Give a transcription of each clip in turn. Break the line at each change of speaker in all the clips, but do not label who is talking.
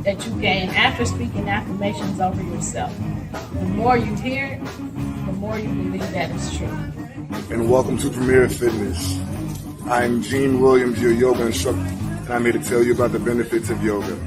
that you gain after speaking affirmations over yourself. The more you hear it, the more you believe that it's true.
And welcome to Premier Fitness. I'm Gene Williams, your yoga instructor, and I'm here to tell you about the benefits of yoga.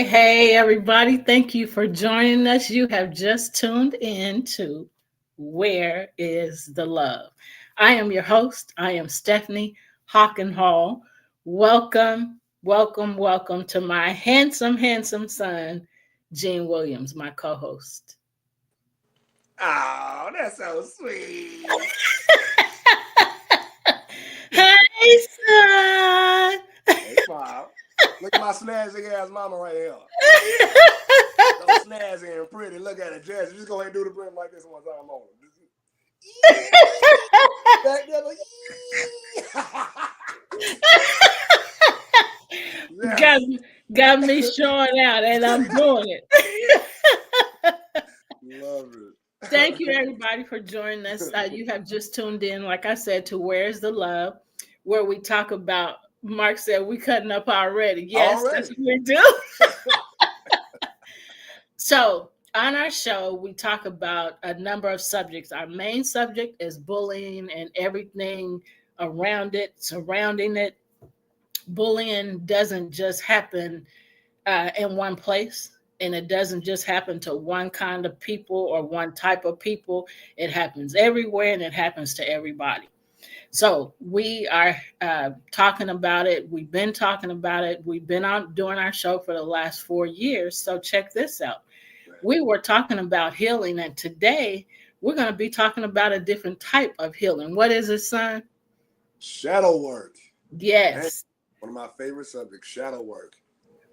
Hey, everybody. Thank you for joining us. You have just tuned in to Where is the Love? I am your host. I am Stephanie Hockenhall. Welcome to my handsome son, Gene Williams, my co host.
Oh, that's so sweet.
Hey, son.
Hey, Mom. Look at my snazzy ass mama right here. So snazzy and pretty. Look at it, Jazz. Just go ahead and do the brim like this one time on. Back there,
Yes. Got me showing out, and I'm doing it.
Love it.
Thank you, everybody, for joining us. You have just tuned in, like I said, to Where's the Love, where we talk about. Mark said we cutting up already. Yes, that's what we do. So on our show, we talk about a number of subjects. Our main subject is bullying and everything around it, surrounding it. Bullying doesn't just happen in one place, and it doesn't just happen to one kind of people or one type of people. It happens everywhere, and it happens to everybody. So we are talking about it. We've been talking about it. We've been on doing our show for the last 4 years. So check this out. We were talking about healing, and today we're going to be talking about a different type of healing. What is it, son?
Shadow work.
Yes.
One of my favorite subjects, shadow work.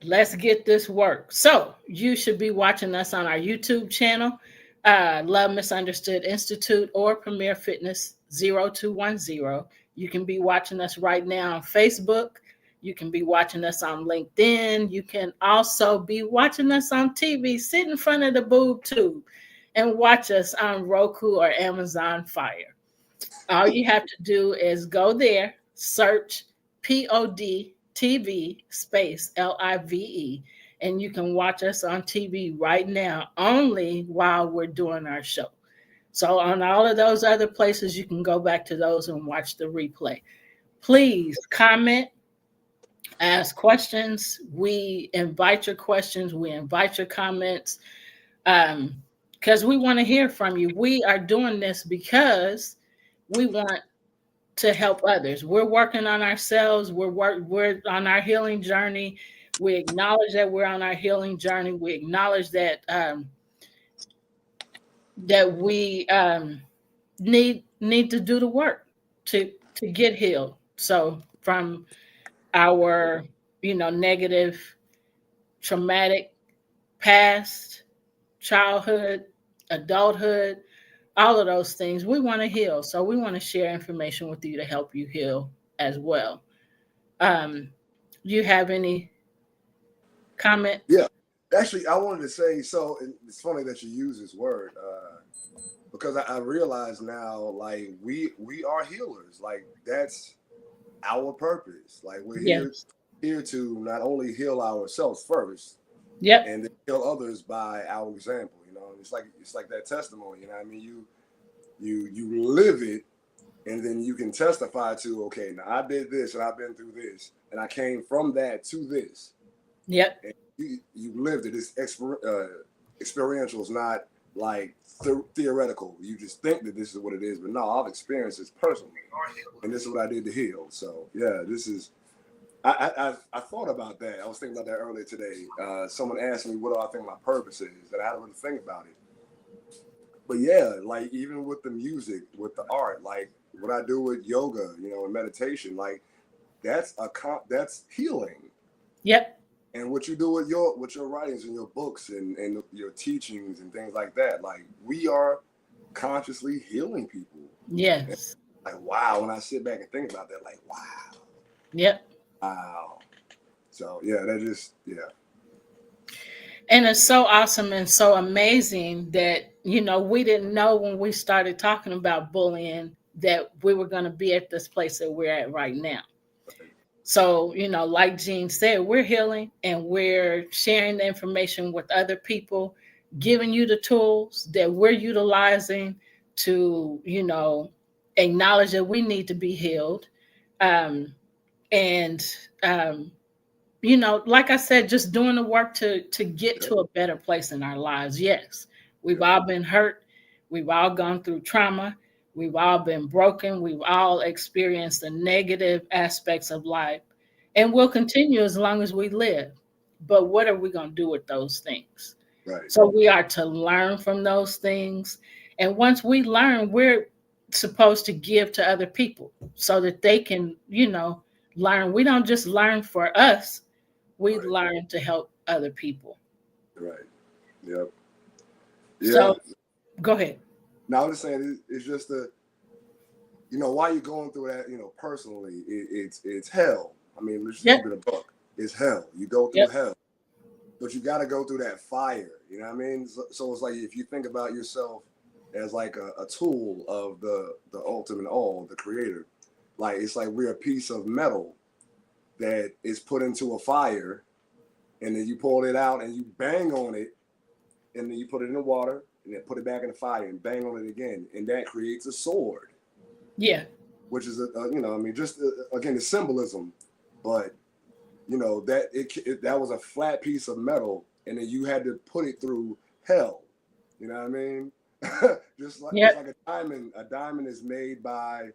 Let's get this work. So you should be watching us on our YouTube channel, Love Misunderstood Institute or Premier Fitness 0210. You can be watching us right now on Facebook. You can be watching us on LinkedIn. You can also be watching us on TV. Sit in front of the boob tube and watch us on Roku or Amazon Fire. All you have to do is go there, search POD TV space LIVE, and you can watch us on TV right now only while we're doing our show. So on all of those other places, you can go back to those and watch the replay. Please comment, ask questions. We invite your questions. We invite your comments because we want to hear from you. We are doing this because we want to help others. We're working on ourselves. We're on our healing journey. We acknowledge that we're on our healing journey. We acknowledge that that we need to do the work to get healed. So from our negative, traumatic past, childhood, adulthood, all of those things, we want to heal. So we want to share information with you to help you heal as well. Do you have any comment?
Yeah. Actually, I wanted to say, so it's funny that you use this word because I realize now, like, we are healers. Like, that's our purpose. Like, we're here to not only heal ourselves first, and then heal others by our example. It's like that testimony. You know what I mean? You live it, and then you can testify to, okay, now I did this and I've been through this, and I came from that to this.
Yep.
And you lived it. It's experiential. It's not like theoretical. You just think that this is what it is, but no, I've experienced this personally, and this is what I did to heal. So yeah, this is. I thought about that. I was thinking about that earlier today. Someone asked me what do I think my purpose is, and I had to really think about it. But yeah, like even with the music, with the art, like what I do with yoga, and meditation, like that's healing.
Yep.
And what you do with your writings and your books and your teachings and things like that, like we are consciously healing people.
Yes.
And like wow, when I sit back and think about that, like wow.
Yep.
Wow. So yeah, that just
And it's so awesome and so amazing that, we didn't know when we started talking about bullying that we were going to be at this place that we're at right now. So, like Jean said, we're healing and we're sharing the information with other people, giving you the tools that we're utilizing to, acknowledge that we need to be healed. Um, and like I said, just doing the work to get
Yeah.
to a better place in our lives. Yes, we've
Yeah.
all been hurt. We've all gone through trauma. We've all been broken. We've all experienced the negative aspects of life, and we'll continue as long as we live. But what are we going to do with those things?
Right.
So we are to learn from those things. And once we learn, we're supposed to give to other people so that they can, learn. We don't just learn for us, we
Right.
learn to help other people.
Right. Yep. Yeah.
So go ahead.
Now I'm just saying it's just while you're going through that, personally, it's hell. I mean, let's just
Yep.
keep it a buck. It's hell. You go through
Yep.
hell, but you got to go through that fire. You know what I mean? So it's like if you think about yourself as like a tool of the ultimate all, the creator, like it's like we're a piece of metal that is put into a fire, and then you pull it out and you bang on it, and then you put it in the water and then put it back in the fire and bang on it again, and that creates a sword.
Yeah.
Which is just again the symbolism, but that was a flat piece of metal, and then you had to put it through hell. You know what I mean? just like a diamond. A diamond is made by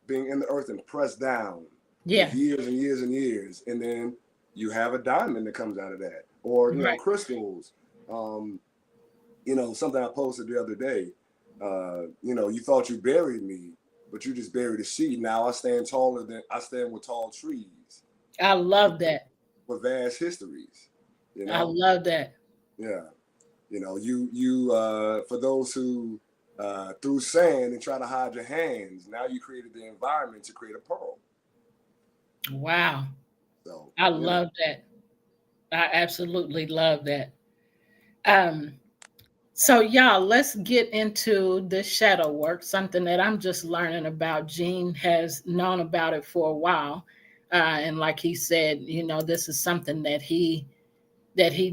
being in the earth and pressed down
Yeah.
years and years and years, and then you have a diamond that comes out of that, or
Right.
crystals. Something I posted the other day. You thought you buried me, but you just buried a seed. Now I stand with tall trees.
I love that.
With vast histories.
I love that.
Yeah. You for those who threw sand and try to hide your hands, now you created the environment to create a pearl.
Wow.
So
I love that. I absolutely love that. So y'all, let's get into the shadow work, something that I'm just learning about. Gene has known about it for a while. And like he said, this is something that he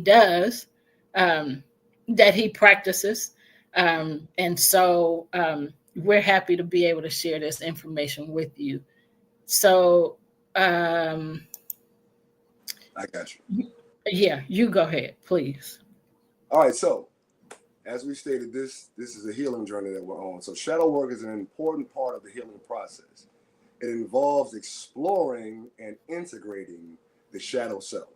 does, that he practices. And so we're happy to be able to share this information with you. So
I got you.
yeah, you go ahead, please.
All right, so as we stated, this is a healing journey that we're on. So shadow work is an important part of the healing process. It involves exploring and integrating the shadow self,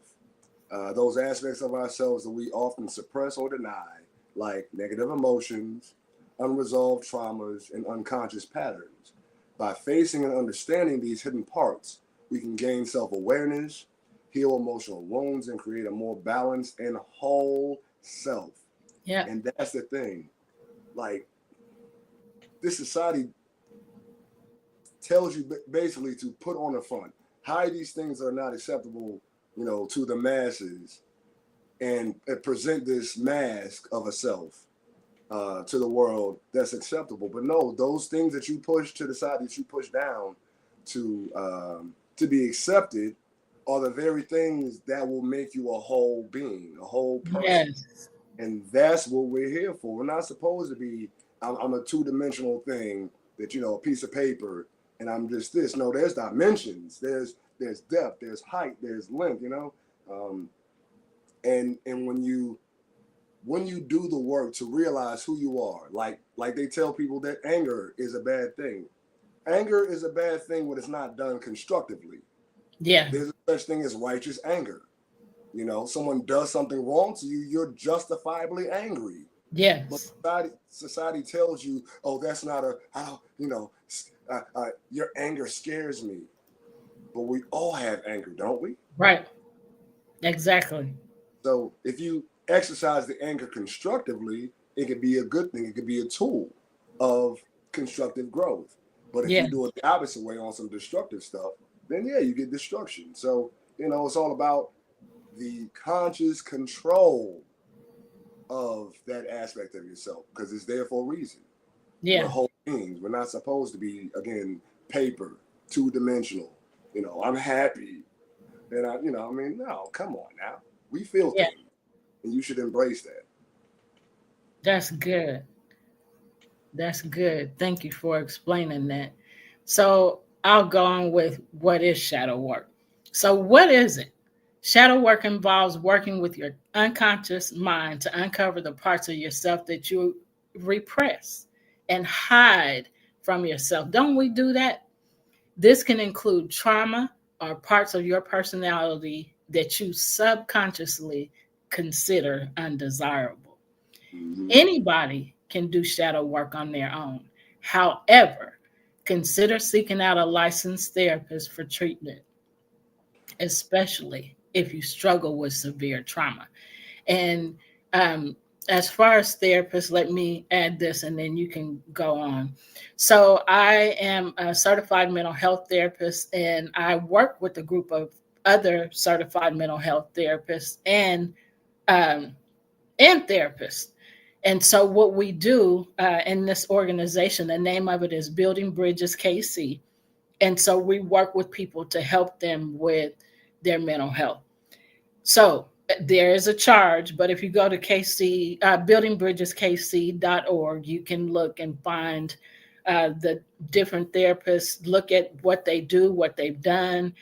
those aspects of ourselves that we often suppress or deny, like negative emotions, unresolved traumas, and unconscious patterns. By facing and understanding these hidden parts, we can gain self-awareness, heal emotional wounds, and create a more balanced and whole self.
Yeah.
And that's the thing. Like, this society tells you basically to put on a front, hide these things that are not acceptable, to the masses, and present this mask of a self to the world that's acceptable. But no, those things that you push to the side, that you push down to be accepted, are the very things that will make you a whole being, a whole person.
Yes.
And that's what we're here for. We're not supposed to be, I'm a two-dimensional thing that, a piece of paper, and I'm just this. No, there's dimensions. There's depth, there's height, there's length, and when you do the work to realize who you are, like they tell people that anger is a bad thing. Anger is a bad thing when it's not done constructively.
Yeah.
There's a such thing as righteous anger. Someone does something wrong to you, you're justifiably angry.
Yes.
But society tells you, oh, that's not your anger scares me. But we all have anger, don't we?
Right. Exactly.
So if you exercise the anger constructively, it could be a good thing. It could be a tool of constructive growth. But if you do it the opposite way on some destructive stuff, then yeah, you get destruction. So, it's all about the conscious control of that aspect of yourself, because it's there for a reason. We're
Yeah.
whole beings. We're not supposed to be, again, paper, two-dimensional. I'm happy. And no, come on now. We feel
Yeah.
things, and you should embrace that.
That's good. That's good. Thank you for explaining that. So I'll go on with what is shadow work. So, what is it? Shadow work involves working with your unconscious mind to uncover the parts of yourself that you repress and hide from yourself. Don't we do that? This can include trauma or parts of your personality that you subconsciously consider undesirable.
Mm-hmm.
Anybody can do shadow work on their own. However, consider seeking out a licensed therapist for treatment, especially if you struggle with severe trauma. And um, as far as therapists, let me add this and then you can go on. So, I am a certified mental health therapist and I work with a group of other certified mental health therapists um, and therapists. And so, what we do in this organization, the name of it is Building Bridges KC. And so, we work with people to help them with their mental health. So, there is a charge, but if you go to KC, buildingbridgeskc.org, you can look and find the different therapists, look at what they do, what they've done,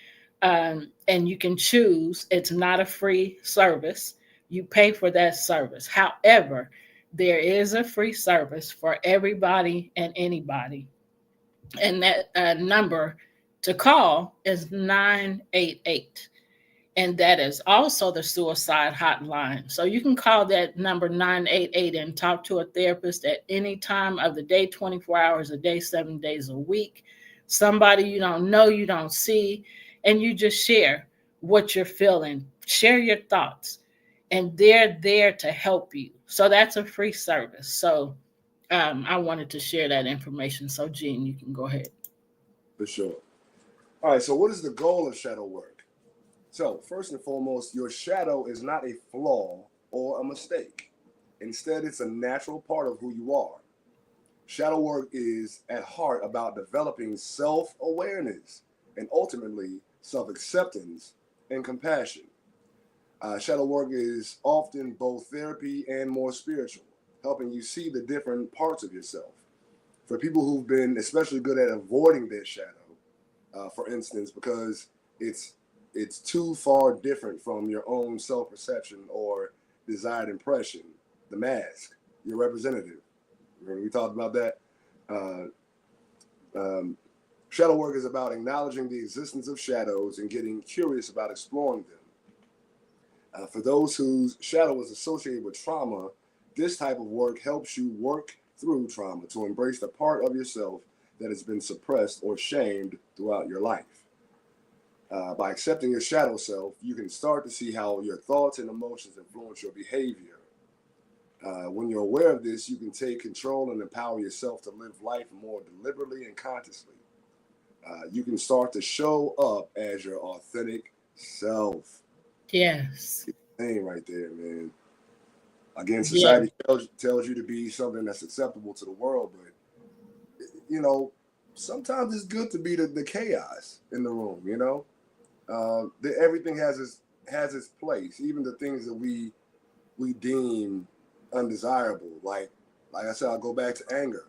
and you can choose. It's not a free service. You pay for that service. However, there is a free service for everybody and anybody. And that number to call is 988. And that is also the suicide hotline. So you can call that number 988 and talk to a therapist at any time of the day, 24 hours a day, 7 days a week. Somebody you don't know, you don't see, and you just share what you're feeling, share your thoughts, and they're there to help you. So that's a free service. So I wanted to share that information. So, Gene, you can go ahead.
For sure. All right, so what is the goal of shadow work? So, first and foremost, your shadow is not a flaw or a mistake. Instead, it's a natural part of who you are. Shadow work is at heart about developing self-awareness and ultimately self-acceptance and compassion. Shadow work is often both therapy and more spiritual, helping you see the different parts of yourself. For people who've been especially good at avoiding their shadow, for instance, because it's too far different from your own self-perception or desired impression, the mask, your representative. Remember we talked about that? Shadow work is about acknowledging the existence of shadows and getting curious about exploring them. For those whose shadow is associated with trauma, this type of work helps you work through trauma to embrace the part of yourself that has been suppressed or shamed throughout your life. By accepting your shadow self, you can start to see how your thoughts and emotions influence your behavior. When you're aware of this, you can take control and empower yourself to live life more deliberately and consciously. You can start to show up as your authentic self.
Yes.
Thing right there, man. Again,
Yeah.
society tells you to be something that's acceptable to the world, but sometimes it's good to be the chaos in the room. Everything has its place, even the things that we deem undesirable. Like I said, I'll go back to anger.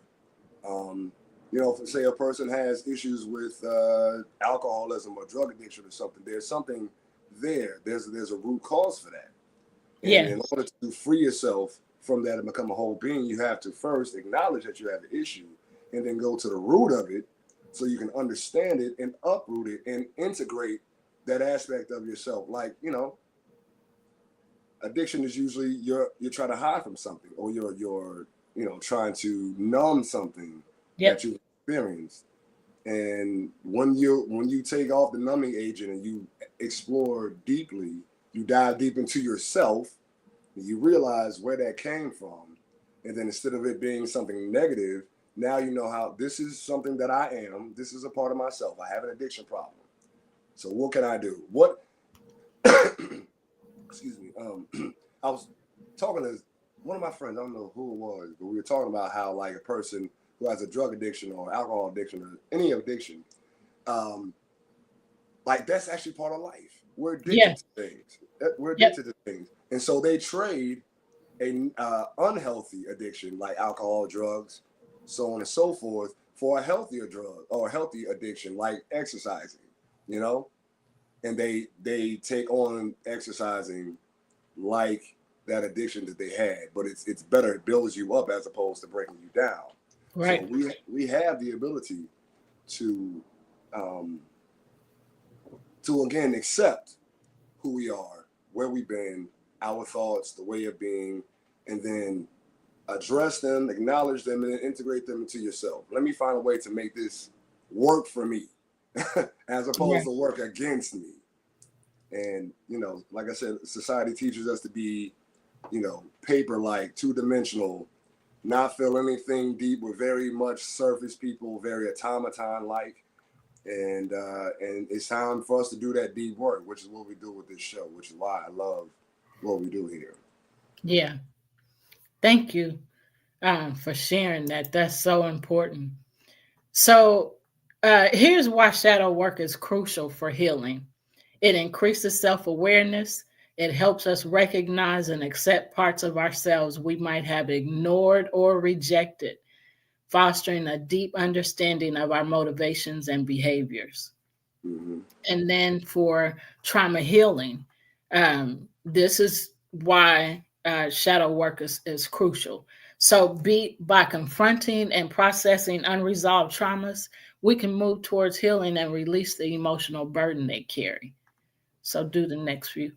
Say a person has issues with alcoholism or drug addiction or something. There's something there. There's a root cause for that. And
Yes.
in order to free yourself from that and become a whole being, you have to first acknowledge that you have an issue and then go to the root of it so you can understand it and uproot it and integrate that aspect of yourself. Like, addiction is usually you're trying to hide from something, or you're trying to numb something that you've experienced. And when you take off the numbing agent and you explore deeply, you dive deep into yourself, and you realize where that came from. And then instead of it being something negative, now you know how this is something that I am. This is a part of myself. I have an addiction problem. So what can I do? excuse me. I was talking to one of my friends. I don't know who it was, but we were talking about how like a person who has a drug addiction or alcohol addiction or any addiction, um, like that's actually part of life. We're
Yeah.
addicted to things. We're
Yep.
addicted to things, and so they trade a unhealthy addiction like alcohol, drugs, so on and so forth, for a healthier drug or a healthy addiction like exercising. You know, and they take on exercising like that addiction that they had, but it's better. It builds you up as opposed to breaking you down. So
Right.
we have the ability to um, to again accept who we are, where we've been, our thoughts, the way of being, and then address them, acknowledge them, and then integrate them into yourself. Let me find a way to make this work for me as opposed
Right.
to work against me. And, like I said, society teaches us to be, paper-like, two-dimensional, not feel anything deep. We're very much surface people, very automaton-like. And it's time for us to do that deep work, which is what we do with this show, which is why I love what we do here.
Yeah. Thank you for sharing that. That's so important. So here's why shadow work is crucial for healing. It increases self awareness. It helps us recognize and accept parts of ourselves we might have ignored or rejected, fostering a deep understanding of our motivations and behaviors.
Mm-hmm.
And then for trauma healing, this is why shadow work is crucial. So, by confronting and processing unresolved traumas, we can move towards healing and release the emotional burden they carry. So, do the next few.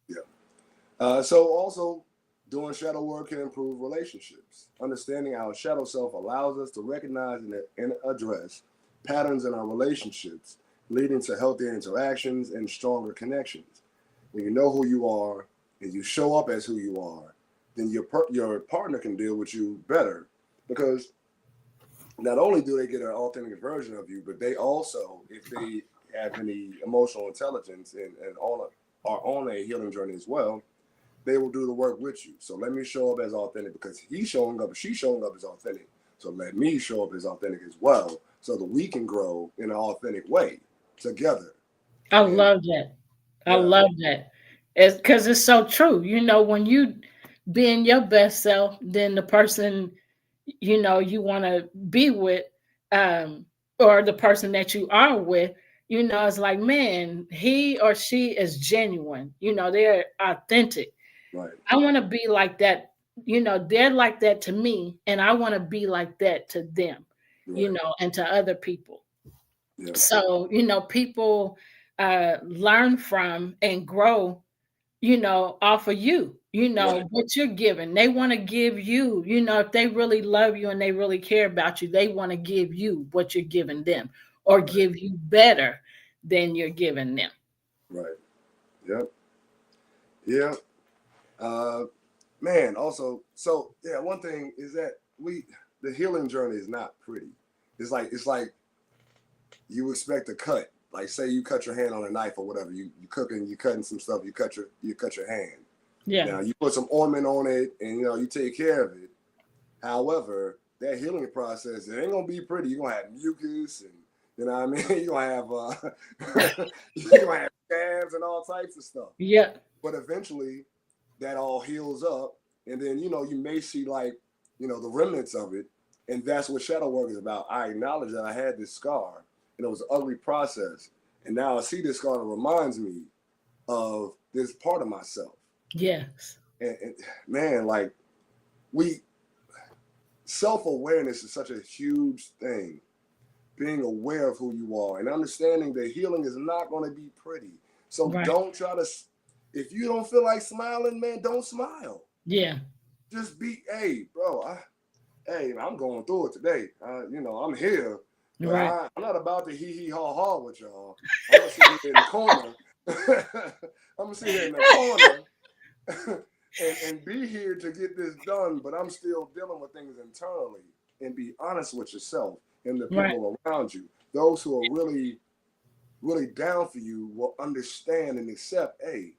Yeah. So also doing shadow work can improve relationships. Understanding our shadow self allows us to recognize and address patterns in our relationships, leading to healthier interactions and stronger connections. When you know who you are and you show up as who you are, then your partner can deal with you better, because not only do they get an authentic version of you, but they also, if they have any emotional intelligence and are on a healing journey as well, they will do the work with you. So let me show up as authentic because he's showing up, she's showing up as authentic. So let me show up as authentic as well, so that we can grow in an authentic way together.
I
And
love that. I
yeah,
love that. It's because it's so true. When you being your best self, then the person you want to be with, um, or the person that you are with, it's like, man, he or she is genuine. They're authentic.
right,
I want to be like that. They're like that to me, and I want to be like that to them.
right,
And to other people.
yeah,
So, people learn from and grow, off of you,
right,
what you're giving. They want to give you, if they really love you and they really care about you, they want to give you what you're giving them, or
right,
give you better than you're giving them.
right, yep, yeah. Uh, Man, also, so yeah, one thing is that the healing journey is not pretty. It's like you expect a cut. Like say you cut your hand on a knife or whatever. You cooking, you cutting some stuff. You cut your hand.
Yeah.
Now you put some ointment on it, and you take care of it. However, that healing process, it ain't gonna be pretty. You're gonna have mucus, and you know what I mean. You're gonna have you're gonna have scabs and all types of stuff.
Yeah.
But eventually, that all heals up, and then you may see like the remnants of it, and that's what shadow work is about. I acknowledge that I had this scar, and it was an ugly process, and now I see this scar that reminds me of this part of myself.
Yes.
And man, like we self-awareness is such a huge thing. Being aware of who you are and understanding that healing is not going to be pretty. So
Right.
don't try to. If you don't feel like smiling, man, don't smile.
Yeah.
Just hey, bro, I'm going through it today. I'm here, but
Right.
I'm not about to hee ha ha with y'all. I'm gonna sit here in the corner. I'm gonna sit here in the corner and be here to get this done. But I'm still dealing with things internally. And be honest with yourself and the
Right.
people around you. Those who are really, really down for you will understand and accept. Hey,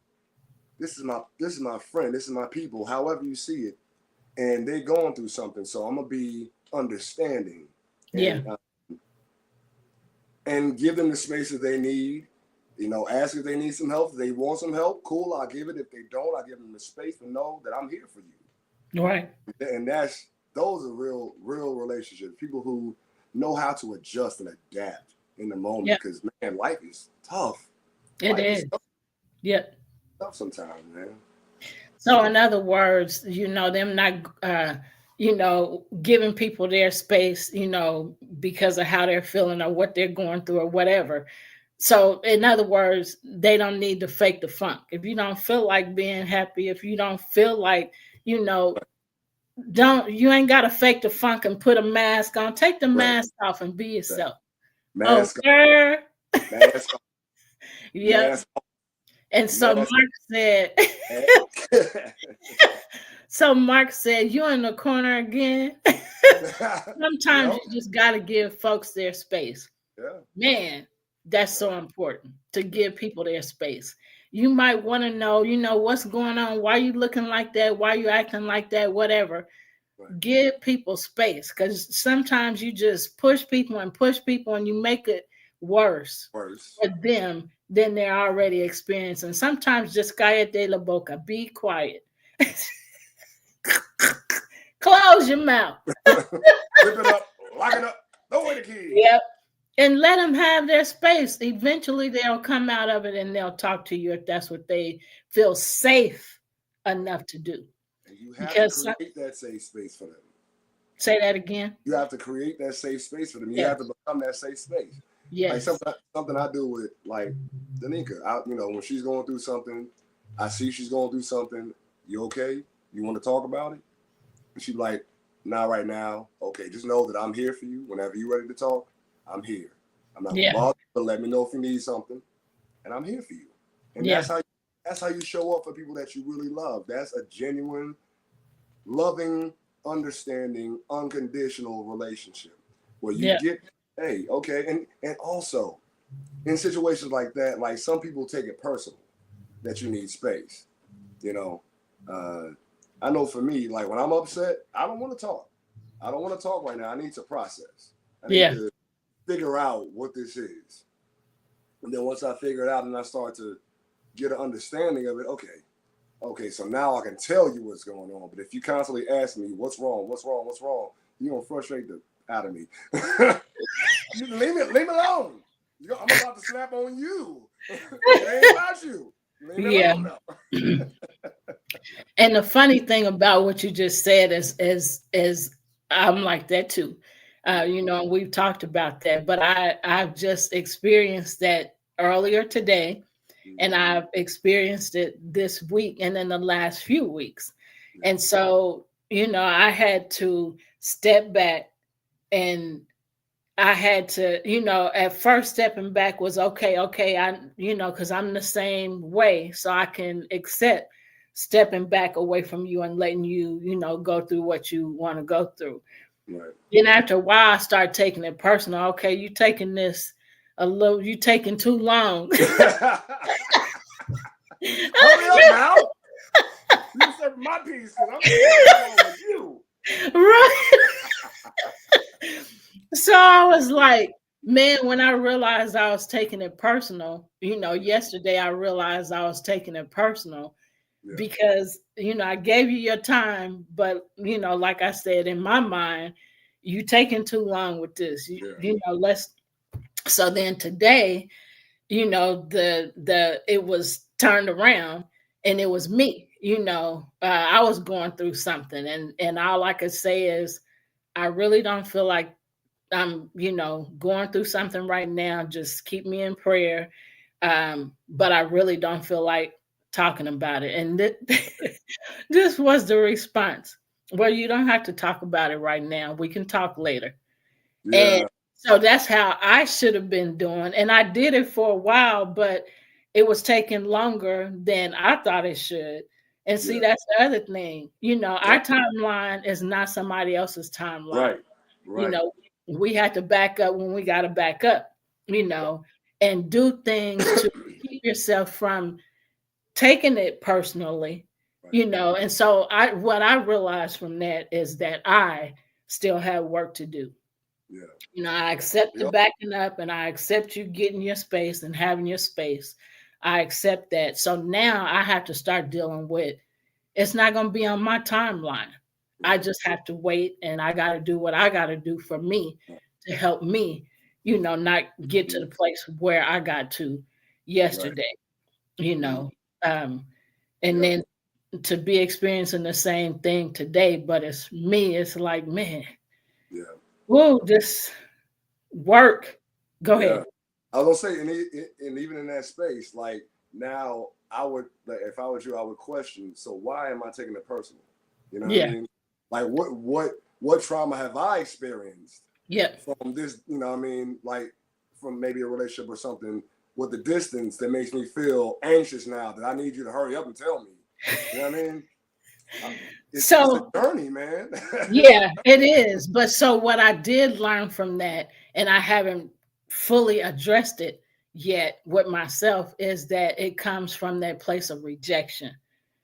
this is my friend, this is my people, however you see it, and they're going through something. So I'm gonna be understanding and give them the space that they need. You know, ask if they need some help. If they want some help, cool, I'll give it. If they don't, I give them the space to know that I'm here for you.
Right.
And those are real relationships. People who know how to adjust and adapt in the moment. Because man, life is tough.
It is. Yeah.
Tough sometimes, man.
So in other words, you know, them not you know, giving people their space, you know, because of how they're feeling or what they're going through or whatever. So in other words, they don't need to fake the funk. If you don't feel like being happy, if you don't feel like, you know, you ain't got to fake the funk and put a mask on. Take the mask off and be yourself.
Mask
off.
Mask off.
Yeah. And so Mark said, you in the corner again. Sometimes you just got to give folks their space.
Yeah.
Man, that's so important to give people their space. You might want to know, you know, what's going on, why you looking like that, why you acting like that, whatever. Right. Give people space, because sometimes you just push people and you make it worse for them than they're already experiencing. Sometimes just cállate la boca, be quiet. Close your mouth.
Rip it up, lock it up, throw away the key.
Yep. And let them have their space. Eventually they'll come out of it and they'll talk to you if that's what they feel safe enough to do.
And you have to create that safe space for them.
Say that again.
You have to create that safe space for them. You have to become that safe space.
Yes.
Like something I do with like Danica. You know, when she's going through something, I see she's going through something. You okay? You want to talk about it? And she's like, not right now. Okay, just know that I'm here for you. Whenever you're ready to talk, I'm here. I'm not gonna bother you, but let me know if you need something, and I'm here for you. And that's how you show up for people that you really love. That's a genuine, loving, understanding, unconditional relationship where you get, hey, okay, and also in situations like that, like some people take it personal that you need space. You know, I know for me, like when I'm upset, I don't want to talk. I don't want to talk right now. I need to process. I need to figure out what this is. And then once I figure it out and I start to get an understanding of it, okay, so now I can tell you what's going on. But if you constantly ask me, what's wrong, you're going to frustrate the out of me. leave me alone. I'm about to snap on you. It ain't about you. Leave me alone now.
And the funny thing about what you just said is I'm like that too. You know, we've talked about that, but I've just experienced that earlier today, and I've experienced it this week and in the last few weeks. And so, you know, I had to step back, and I had to, you know, at first stepping back was okay, you know, because I'm the same way, so I can accept stepping back away from you and letting you, you know, go through what you want to go through.
Right.
Then after a while, I start taking it personal. Okay, you taking this you taking too long.
Hurry up now. You said my piece because I'm going with you.
Right. So I was like, man, when I realized I was taking it personal, you know, yesterday I realized I was taking it personal because, you know, I gave you your time, but, you know, like I said, in my mind, you taking too long with this, you know, so then today, you know, it was turned around and it was me, you know, I was going through something and all I could say is, I really don't feel like I'm, you know, going through something right now. Just keep me in prayer. But I really don't feel like talking about it. And this was the response. Well, you don't have to talk about it right now. We can talk later. Yeah. And so that's how I should have been doing. And I did it for a while, but it was taking longer than I thought it should. And see, that's the other thing. You know, our timeline is not somebody else's timeline.
Right.
You know, we had to back up when we got to back up, you know, and do things to keep yourself from taking it personally,
Right.
you know. And so what I realized from that is that I still have work to do.
Yeah.
You know, I accept the
Yep.
backing up and I accept you getting your space and having your space. I accept that. So now I have to start dealing with it's not going to be on my timeline. I
Right.
just have to wait and I got to do what I got to do for me to help me, you know, not get to the place where I got to
Right.
yesterday, you know. Um, and
Yep.
then to be experiencing the same thing today, but it's me, it's like, man,
Yeah.
whoa, this work. Go
Yeah.
ahead.
I was gonna say, and even in that space, like now, I would like if I was you, I would question. So why am I taking it personal? You know what I
Yeah.
mean? Like what trauma have I experienced
Yeah.
from this? You know what I mean? Like from maybe a relationship or something with the distance that makes me feel anxious now that I need you to hurry up and tell me. You know what I mean? It's a
So
journey, man.
yeah, it is. But so what I did learn from that, and I haven't fully addressed it yet with myself, is that it comes from that place of rejection,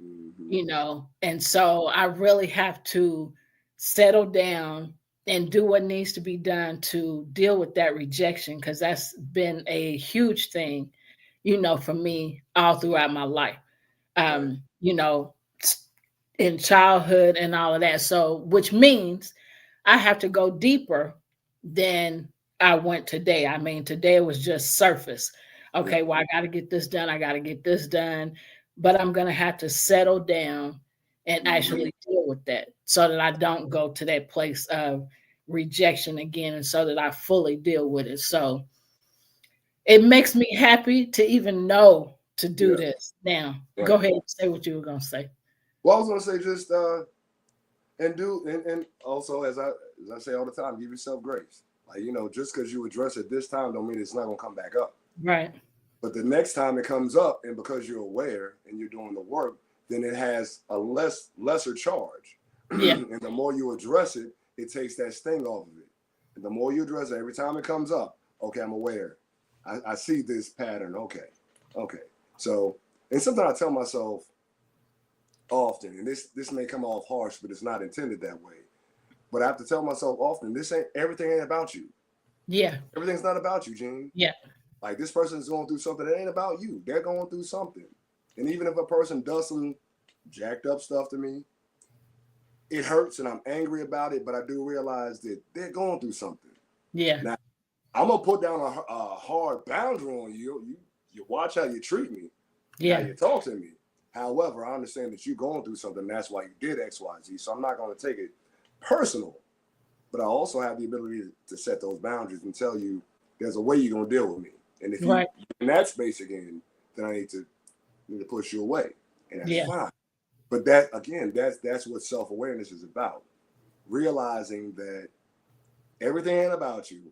Mhm.
you know. And so I really have to settle down and do what needs to be done to deal with that rejection because that's been a huge thing, you know, for me all throughout my life.
Right.
You know, in childhood and all of that. So, which means I have to go deeper than I went today. I mean, today was just surface.
Yeah.
Okay, well, I got to get this done. I got to get this done. But I'm going to have to settle down and
Mhm.
actually deal with that so that I don't go to that place of rejection again and so that I fully deal with it. So it makes me happy to even know to do
Yeah.
this. Now, go
Right.
ahead and say what you were going to say.
Well, I was gonna say just and also as I say all the time, give yourself grace. Like just because you address it this time don't mean it's not gonna come back up.
Right.
But the next time it comes up, and because you're aware and you're doing the work, then it has a lesser charge.
Yeah.
And the more you address it, it takes that sting off of it. And the more you address it, every time it comes up, okay, I'm aware. I see this pattern. Okay. So, and sometimes I tell myself often, and this may come off harsh, but it's not intended that way. But I have to tell myself often, this ain't everything ain't about you.
Yeah.
Everything's not about you, Gene.
Yeah.
Like this person's going through something that ain't about you. They're going through something. And even if a person does some jacked up stuff to me, it hurts and I'm angry about it, but I do realize that they're going through something.
Yeah.
Now, I'm gonna put down a hard boundary on you. You watch how you treat me, how
Yeah.
you talk to me. However, I understand that you're going through something. That's why you did X, Y, Z. So I'm not going to take it personal. But I also have the ability to set those boundaries and tell you there's a way you're going to deal with me. And if you
Right.
in that space again, then I need to push you away, and that's
Yeah.
fine. But that again, that's what self-awareness is about. Realizing that everything ain't about you,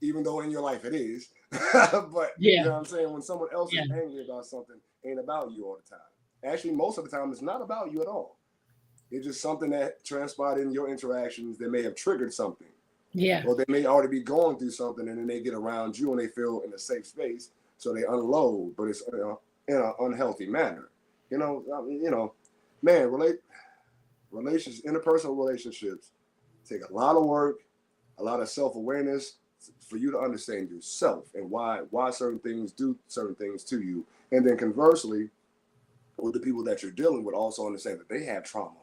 even though in your life it is. But you
Yeah.
know what I'm saying? When someone else
Yeah.
is angry about something, it ain't about you all the time. Actually, most of the time, it's not about you at all. It's just something that transpired in your interactions that may have triggered something.
Yeah.
Or they may already be going through something and then they get around you and they feel in a safe space. So they unload, but it's in an unhealthy manner. Man, interpersonal relationships take a lot of work, a lot of self-awareness for you to understand yourself and why certain things do certain things to you. And then conversely, with the people that you're dealing with also understand that they have trauma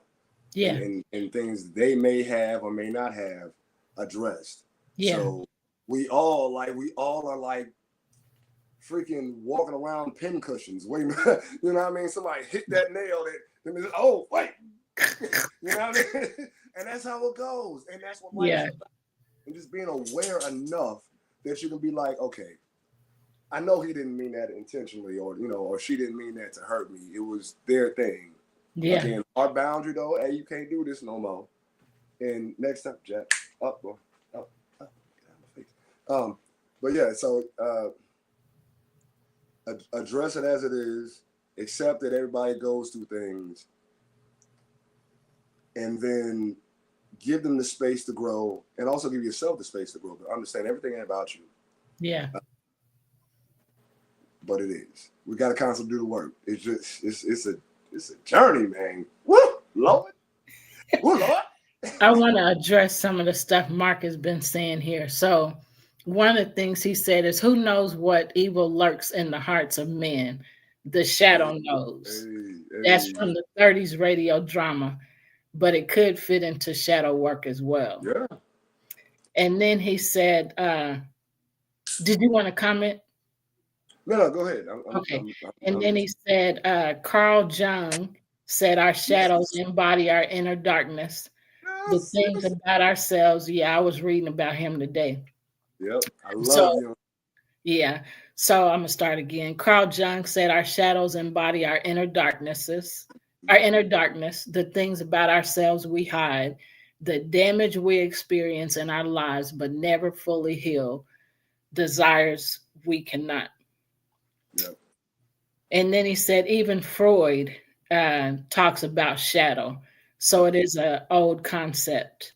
and,
Yeah.
and things they may have or may not have addressed.
Yeah.
So we all are like freaking walking around pin cushions. Waiting, you know what I mean? Somebody hit that nail that oh wait. You know what I mean? And that's how it goes. And that's what life's
Yeah.
about. And just being aware enough that you can be like, okay, I know he didn't mean that intentionally, or she didn't mean that to hurt me. It was their thing.
Yeah.
Again, our boundary though, hey, you can't do this no more. And next time, Jack, up, get out of my face. But yeah, so address it as it is, accept that everybody goes through things, and then give them the space to grow, and also give yourself the space to grow. But understand everything ain't about you.
Yeah.
but it is. We got to constantly do the work. It's just it's a journey, man. Woo, Lord, woo, Lord.
I want to address some of the stuff Mark has been saying here. So, one of the things he said is, "Who knows what evil lurks in the hearts of men? The shadow knows." That's from the 30s radio drama, but it could fit into shadow work as well.
Yeah.
And then he said, "Did you want to comment?"
No, go ahead.
Okay. And then he said, Carl Jung said, "Our shadows embody our inner darkness. The things about ourselves." Yeah, I was reading about him today.
Yep. I love you.
Yeah. So I'm going to start again. Carl Jung said, "Our shadows embody our inner darknesses, our inner darkness, the things about ourselves we hide, the damage we experience in our lives but never fully heal, desires we cannot."
Yep.
And then he said, even Freud talks about shadow. So it is an old concept.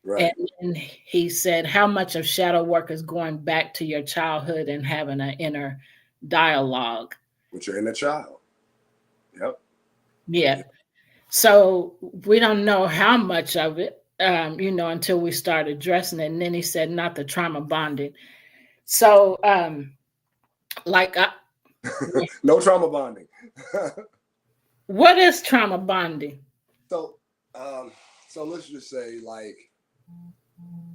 Right.
And he said, how much of shadow work is going back to your childhood and having an inner dialogue
with your inner child. Yep.
Yeah. So we don't know how much of it, until we start addressing it. And then he said, not the trauma bonding. So,
no trauma bonding.
What is trauma bonding?
So let's just say, like,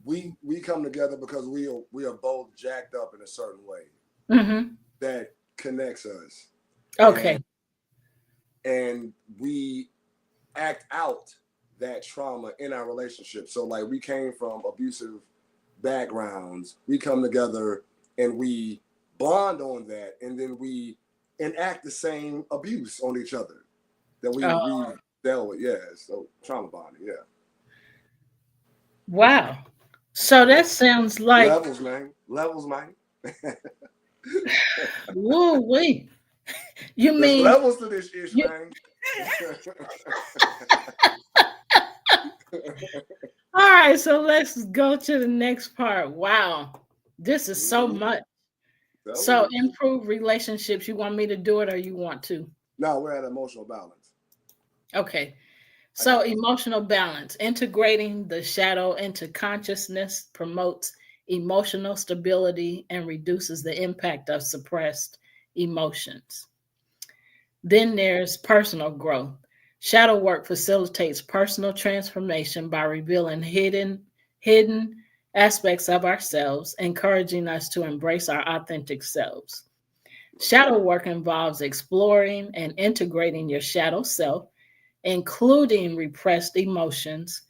we come together because we are both jacked up in a certain way that connects us.
Okay.
And we act out that trauma in our relationship. So, like, we came from abusive backgrounds. We come together and we bond on that, and then we enact the same abuse on each other that we dealt with. Yeah. So trauma bonding. Yeah.
Wow. So that sounds like
levels, man.
Woo wee. You
There's
mean
levels to this ish, man.
All right, so let's go to the next part. Wow, this is so much. So improve relationships. You want me to do it or you want to?
No, we're at emotional balance.
Okay. So emotional balance, integrating the shadow into consciousness promotes emotional stability and reduces the impact of suppressed emotions. Then there's personal growth. Shadow work facilitates personal transformation by revealing hidden aspects of ourselves, encouraging us to embrace our authentic selves. Shadow work involves exploring and integrating your shadow self, including repressed emotions,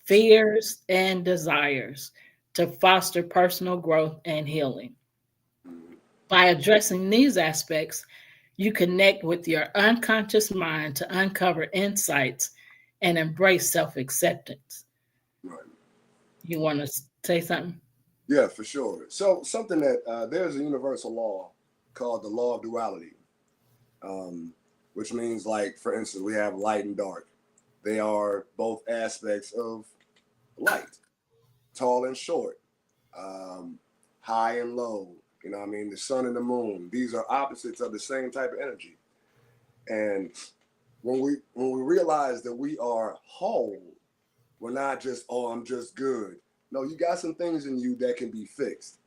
fears, and desires, to foster personal growth and healing. By addressing these aspects, you connect with your unconscious mind to uncover insights and embrace self-acceptance.
Right.
You want to say something?
Yeah, for sure. So something that there's a universal law called the law of duality, which means, like, for instance, we have light and dark. They are both aspects of light, tall and short, high and low. You know what I mean? The sun and the moon. These are opposites of the same type of energy. And when we realize that we are whole, we're not just, oh, I'm just good. No, you got some things in you that can be fixed.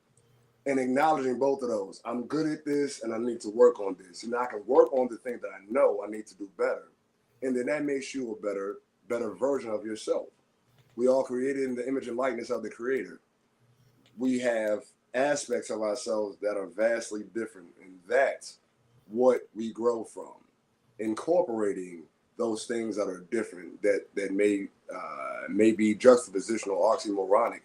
And acknowledging both of those. I'm good at this and I need to work on this. And I can work on the thing that I know I need to do better. And then that makes you a better version of yourself. We all created in the image and likeness of the Creator. We have aspects of ourselves that are vastly different, and that's what we grow from. Incorporating those things that are different, that may be juxtapositional, oxymoronic.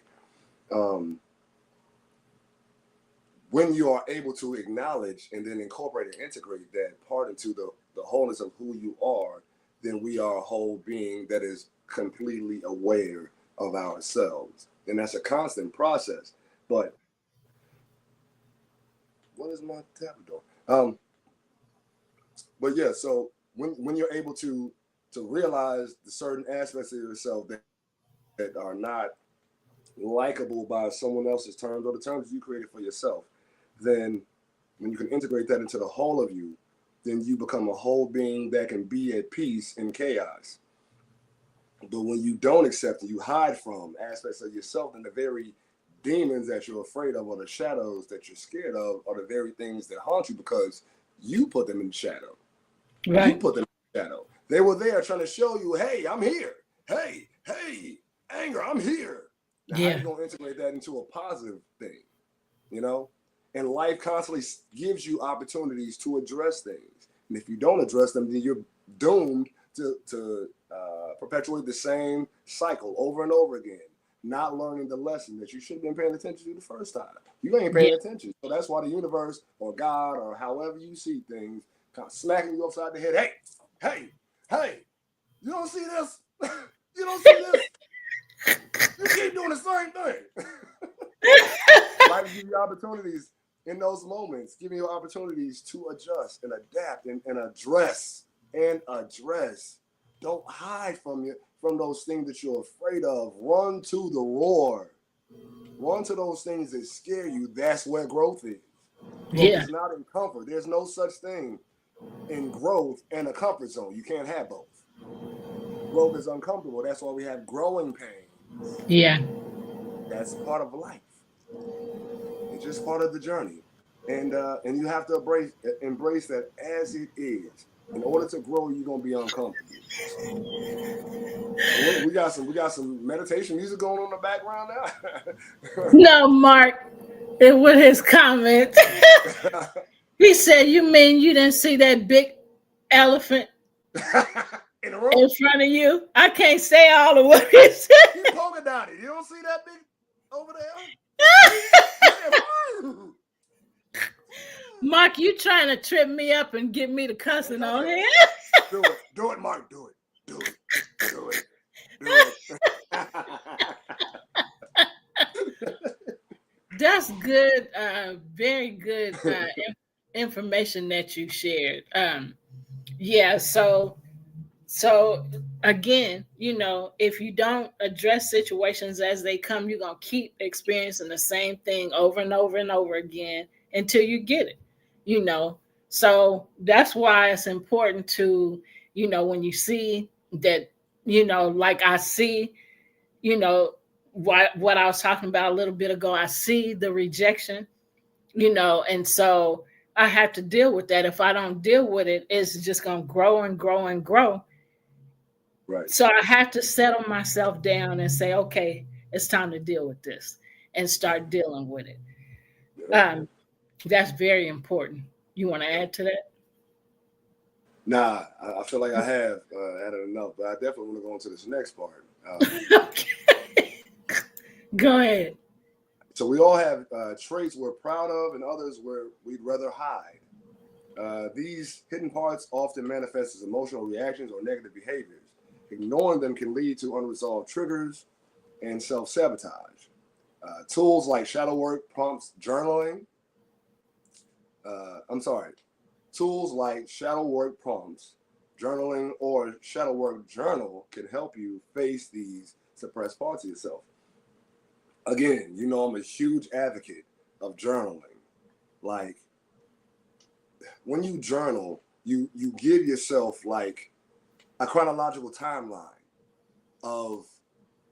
When you are able to acknowledge and then incorporate and integrate that part into the wholeness of who you are, then we are a whole being that is completely aware of ourselves. And that's a constant process. But what is my tablet doing? But yeah, so when you're able to realize the certain aspects of yourself that are not likable by someone else's terms or the terms you created for yourself, then when you can integrate that into the whole of you, then you become a whole being that can be at peace in chaos. But when you don't accept and you hide from aspects of yourself, then the very demons that you're afraid of or the shadows that you're scared of are the very things that haunt you because you put them in the shadow.
Right.
You put them in the shadow. They were there trying to show you, hey, I'm here. Hey, anger, I'm here. Now, how are you going to integrate that into a positive thing? You know? And life constantly gives you opportunities to address things. And if you don't address them, then you're doomed to perpetuate the same cycle over and over again, not learning the lesson that you should have been paying attention to the first time. You ain't paying attention. So that's why the universe or God or however you see things kind of smacking you upside the head. Hey, you don't see this? You don't see this? You keep doing the same thing. Life gives you opportunities in those moments, giving you opportunities to adjust and adapt and address. Don't hide from those things that you're afraid of. Run to the roar. Run to those things that scare you. That's where growth is. Growth is not in comfort. There's no such thing in growth and a comfort zone. You can't have both. Growth is uncomfortable. That's why we have growing pains.
Yeah.
That's part of life. It's just part of the journey. And you have to embrace that as it is. In order to grow, you're gonna be uncomfortable. We got some meditation music going on in the background now.
No, Mark, with his comment, he said, "You mean you didn't see that big elephant
in the room
in front of you?" I can't say all of what he said.
He's polka dotted. You don't see that big over there?
Mark, you trying to trip me up and get me to cussing on him?
Do it, Mark. Do it.
That's good. Very good information that you shared. So again, if you don't address situations as they come, you're gonna keep experiencing the same thing over and over and over again until you get it. So that's why it's important to, when you see that, like I see, what I was talking about a little bit ago, I see the rejection, and so I have to deal with that. If I don't deal with it, it's just going to grow and grow and grow.
Right.
So I have to settle myself down and say, okay, it's time to deal with this and start dealing with it. That's very important. You want to add to that?
Nah, I feel like I have added enough, but I definitely want to go into this next part.
Okay. Go ahead.
So we all have traits we're proud of and others where we'd rather hide. These hidden parts often manifest as emotional reactions or negative behaviors. Ignoring them can lead to unresolved triggers and self-sabotage. Tools like shadow work, prompts, journaling. Tools like shadow work prompts, journaling, or shadow work journal can help you face these suppressed parts of yourself. Again, I'm a huge advocate of journaling. Like, when you journal, you give yourself like a chronological timeline of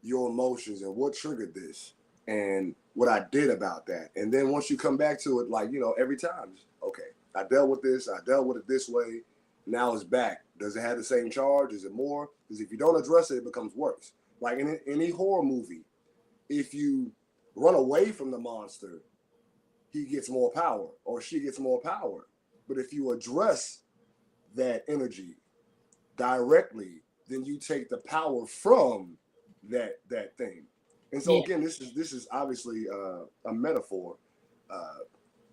your emotions and what triggered this and what I did about that. And then once you come back to it, like, every time, okay, I dealt with this, I dealt with it this way, now it's back. Does it have the same charge? Is it more? Because if you don't address it, it becomes worse. Like in any horror movie, if you run away from the monster, he gets more power or she gets more power. But if you address that energy directly, then you take the power from that thing. And so again, this is obviously a metaphor,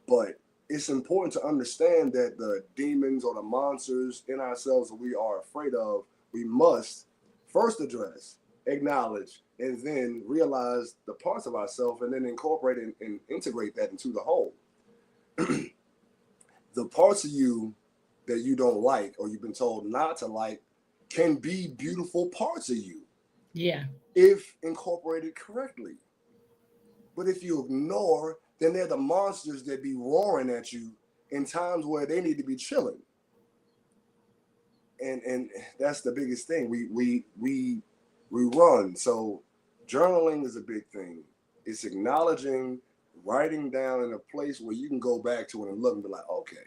but it's important to understand that the demons or the monsters in ourselves that we are afraid of, we must first address, acknowledge, and then realize the parts of ourselves and then incorporate and integrate that into the whole. The parts of you that you don't like or you've been told not to like can be beautiful parts of you.
Yeah.
If incorporated correctly. But if you ignore, then they're the monsters that be roaring at you in times where they need to be chilling. And that's the biggest thing. We run. So journaling is a big thing. It's acknowledging, writing down in a place where you can go back to it and look and be like, okay,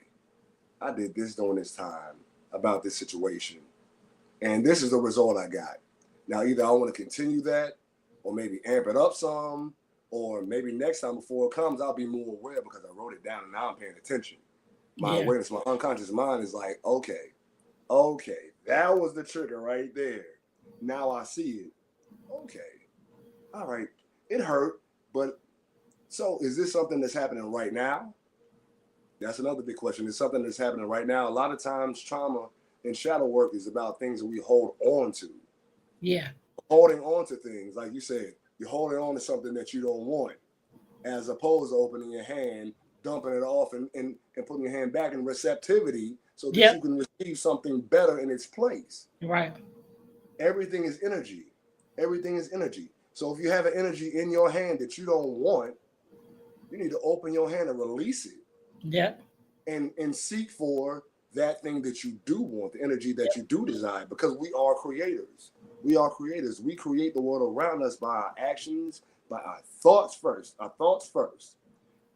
I did this during this time about this situation. And this is the result I got. Now, either I want to continue that or maybe amp it up some, or maybe next time before it comes, I'll be more aware because I wrote it down and now I'm paying attention. My awareness, my unconscious mind is like, okay, that was the trigger right there. Now I see it. Okay. All right. It hurt, but so is this something that's happening right now? That's another big question. Is something that's happening right now? A lot of times trauma and shadow work is about things that we hold on to.
Yeah.
Holding on to things, like you said, you're holding on to something that you don't want, as opposed to opening your hand, dumping it off, and putting your hand back in receptivity so that you can receive something better in its place.
Right.
Everything is energy. Everything is energy. So if you have an energy in your hand that you don't want, you need to open your hand and release it.
Yeah.
And seek for that thing that you do want, the energy that you do desire, because we are creators. We are creators. We create the world around us by our actions, by our thoughts first. Our thoughts first.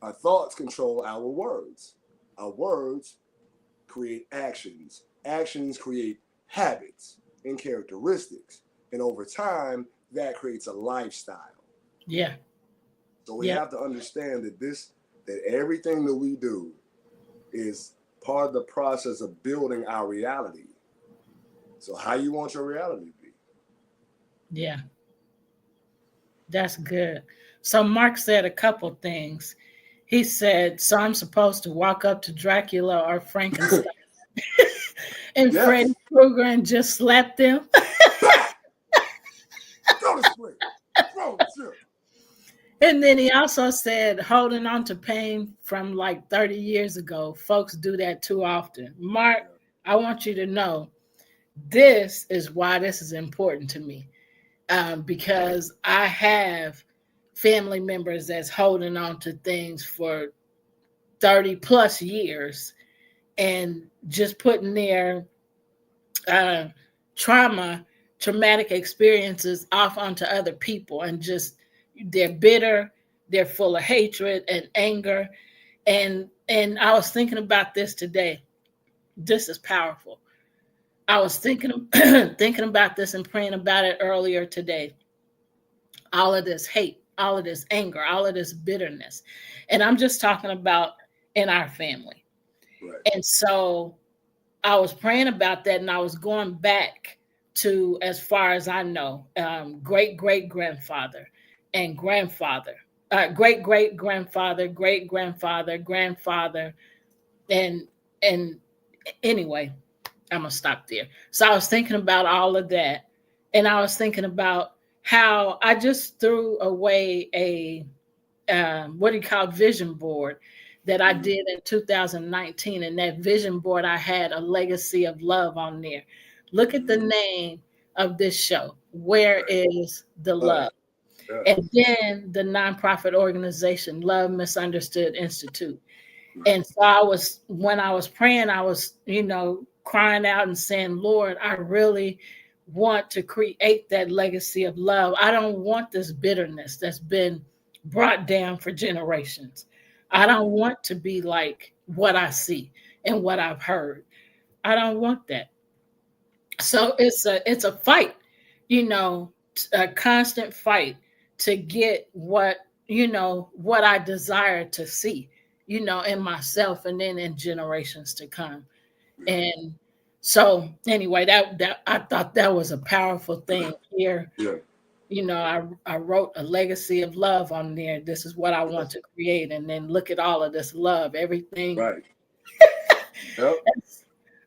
Our thoughts control our words. Our words create actions. Actions create habits and characteristics. And over time, that creates a lifestyle.
Yeah.
So we have to understand that everything that we do is part of the process of building our reality. So how you want your reality to be?
Yeah. That's good. So Mark said a couple things. He said, so I'm supposed to walk up to Dracula or Frankenstein and Freddy Krueger and just slap them?
Go to sleep. Go to sleep.
And then he also said, holding on to pain from like 30 years ago, folks do that too often. Mark, I want you to know, this is why this is important to me, because I have family members that's holding on to things for 30 plus years and just putting their traumatic experiences off onto other people, and just they're bitter, they're full of hatred and anger. And I was thinking about this today. This is powerful. I was thinking about this and praying about it earlier today. All of this hate, all of this anger, all of this bitterness. And I'm just talking about in our family. Right. And so I was praying about that, and I was going back to, as far as I know, great-great-grandfather and grandfather, great-great-grandfather, great-grandfather, grandfather. And anyway, I'm going to stop there. So I was thinking about all of that. And I was thinking about how I just threw away a, vision board that I did in 2019. And that vision board, I had a legacy of love on there. Look at the name of this show. Where is the love? And then the nonprofit organization, Love Misunderstood Institute. And so when I was praying, I was, crying out and saying, Lord, I really want to create that legacy of love. I don't want this bitterness that's been brought down for generations. I don't want to be like what I see and what I've heard. I don't want that. So it's a fight, a constant fight to get what I desire to see, in myself and then in generations to come. And so anyway, that I thought that was a powerful thing here. Yeah. I wrote a legacy of love on there. This is what I want to create. And then look at all of this love, everything.
Right. Yep.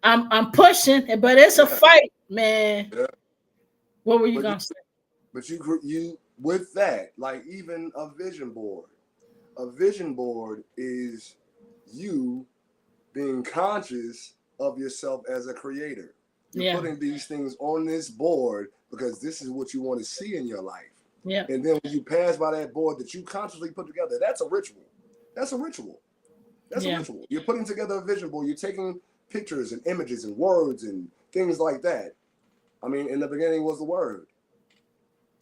I'm pushing, but it's a fight, man. Yeah. What were you going to say?
But you with that, like even a vision board is you being conscious of yourself as a creator. You're putting these things on this board because this is what you want to see in your life.
Yeah.
And then when you pass by that board that you consciously put together, that's a ritual. That's a ritual. That's a
Yeah.
ritual. You're putting together a vision board. You're taking pictures and images and words and things like that. I mean, in the beginning was the Word,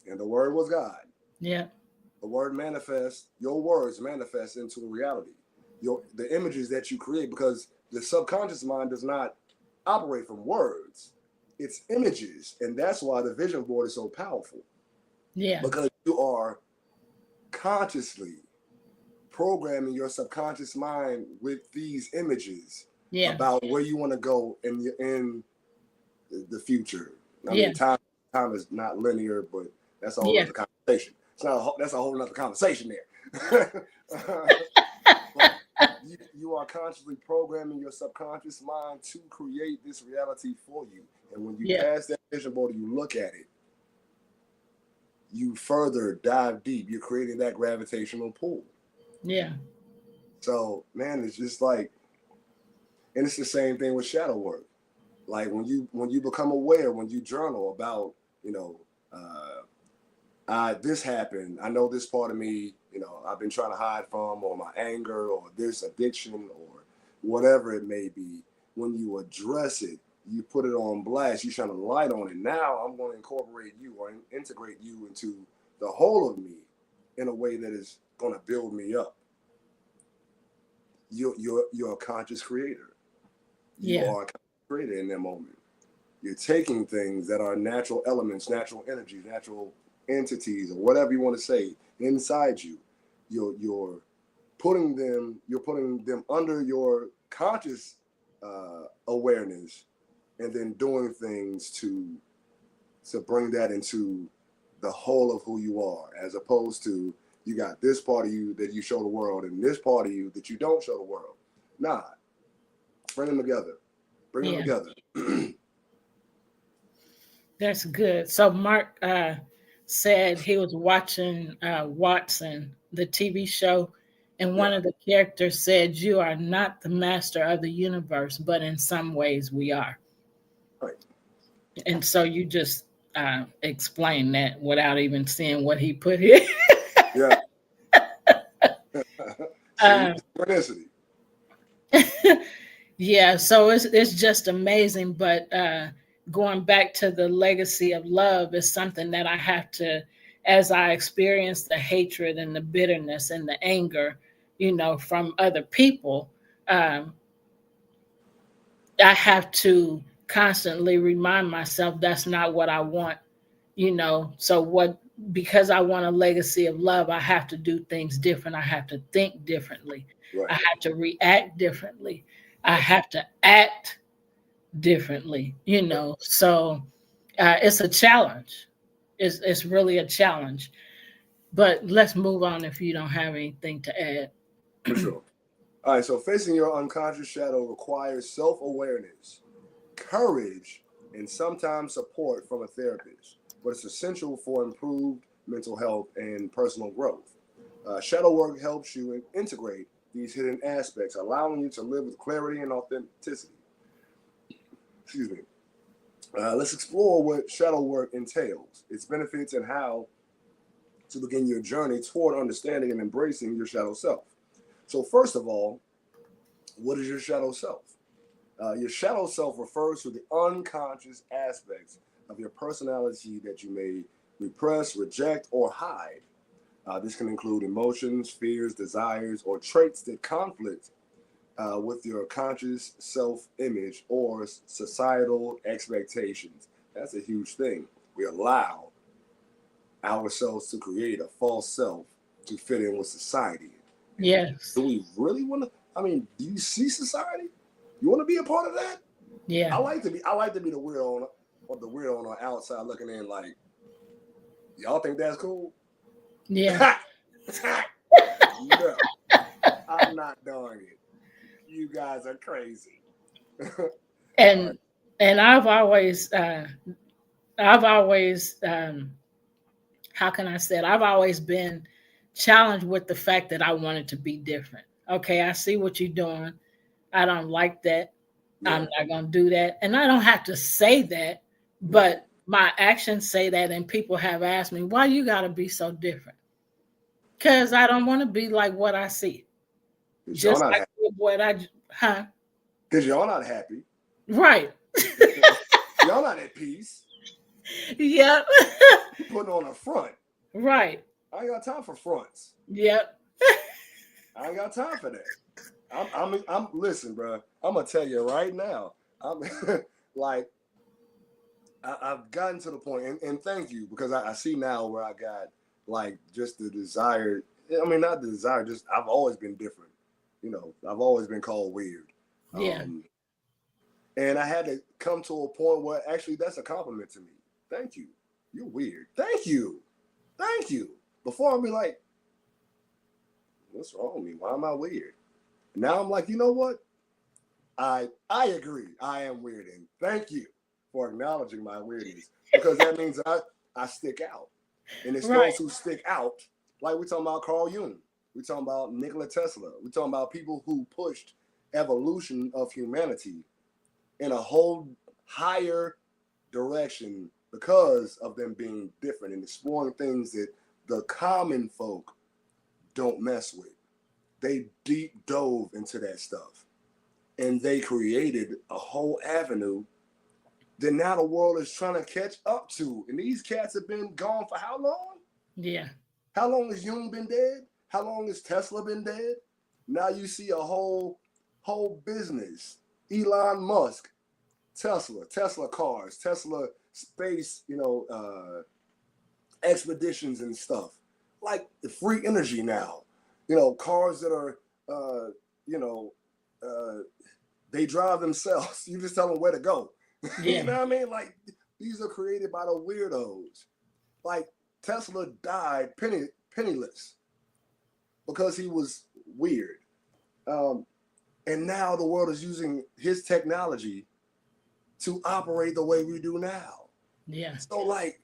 and the Word was God.
Yeah.
The Word manifests, your words manifest into reality. The images that you create, because the subconscious mind does not operate from words, it's images. And that's why the vision board is so powerful,
Yeah.
because you are consciously programming your subconscious mind with these images
Yeah.
about where you want to go in the future. I
Yeah.
mean, time is not linear, but that's a whole
Yeah.
other conversation. That's a whole other conversation there. But you are consciously programming your subconscious mind to create this reality for you. And when you
Yeah.
pass that vision board and you look at it, you further dive deep. You're creating that gravitational pull.
Yeah.
So, man, it's just like, and it's the same thing with shadow work. Like when you become aware, when you journal about, this happened. I know this part of me, I've been trying to hide from, or my anger, or this addiction, or whatever it may be. When you address it, you put it on blast. You shine a light on it. Now I'm going to incorporate you or integrate you into the whole of me in a way that is going to build me up. You're a conscious creator. You
Yeah.
are a conscious creator in that moment. You're taking things that are natural elements, natural energies, natural entities, or whatever you want to say inside you. You're putting them under your conscious awareness, and then doing things to bring that into the whole of who you are, as opposed to you got this part of you that you show the world and this part of you that you don't show the world. Nah, bring them together. Bring them
Yeah.
together.
That's good. So Mark said he was watching Watson, the TV show, and one
Yeah.
of the characters said, "You are not the master of the universe, but in some ways we are."
Right.
And so you just explained that without even seeing what he put here.
Yeah. See, synchronicity.
Yeah, so it's just amazing. But going back to the legacy of love is something that I have to, as I experience the hatred and the bitterness and the anger, from other people, um, I have to constantly remind myself that's not what I want. So what? Because I want a legacy of love, I have to do things different. I have to think differently.
Right.
I have to react differently. I have to act differently, So it's a challenge. It's really a challenge. But let's move on if you don't have anything to add.
For sure. All right, so facing your unconscious shadow requires self-awareness, courage, and sometimes support from a therapist, but it's essential for improved mental health and personal growth. Shadow work helps you integrate these hidden aspects, allowing you to live with clarity and authenticity. Excuse me. Let's explore what shadow work entails, its benefits, and how to begin your journey toward understanding and embracing your shadow self. So, first of all, what is your shadow self? Your shadow self refers to the unconscious aspects of your personality that you may repress, reject, or hide. This can include emotions, fears, desires, or traits that conflict with your conscious self-image or societal expectations. That's a huge thing. We allow ourselves to create a false self to fit in with society.
Yes.
Do we really want to? I mean, do you see society? You want to be a part of that?
Yeah.
I like to be the weirdo on the outside looking in. Like, y'all think that's cool?
Yeah.
No, I'm not doing it. You guys are crazy.
and I've always how can I say it? I've always been challenged with the fact that I wanted to be different. Okay, I see what you're doing. I don't like that.
Yeah.
I'm not going to do that. And I don't have to say that, but my actions say that. And people have asked me, why you got to be so different? Because I don't want to be like what I see.
'Cause
Just like what huh?
Because y'all not happy.
Right.
Y'all not at peace.
Yep.
You putting on a front.
Right.
I ain't got time for fronts.
Yep.
I ain't got time for that. I'm listen, bro. I'm gonna tell you right now. I'm like, I've gotten to the point, and thank you, because I see now where I got like just the desire. I mean, not the desire, just I've always been different. You know, I've always been called weird.
Yeah.
And I had to come to a point where actually that's a compliment to me. Thank you. You're weird. Thank you. Thank you. Before I'd be like, what's wrong with me? Why am I weird? Now I'm like, you know what? I agree. I am weird. And thank you for acknowledging my weirdness, because that means I stick out. And it's
Right.
those who stick out, like we're talking about Carl Jung. We're talking about Nikola Tesla. We're talking about people who pushed evolution of humanity in a whole higher direction because of them being different and exploring things that the common folk don't mess with. They deep dove into that stuff, and they created a whole avenue that now the world is trying to catch up to. And these cats have been gone for how long?
Yeah.
How long has Jung been dead? How long has Tesla been dead? Now you see a whole business. Elon Musk, Tesla cars, Tesla space, expeditions and stuff. Like the free energy now. Cars that are, they drive themselves. You just tell them where to go.
Yeah.
You know what I mean? Like, these are created by the weirdos. Like, Tesla died penniless because he was weird. And now the world is using his technology to operate the way we do now.
Yeah.
So, like,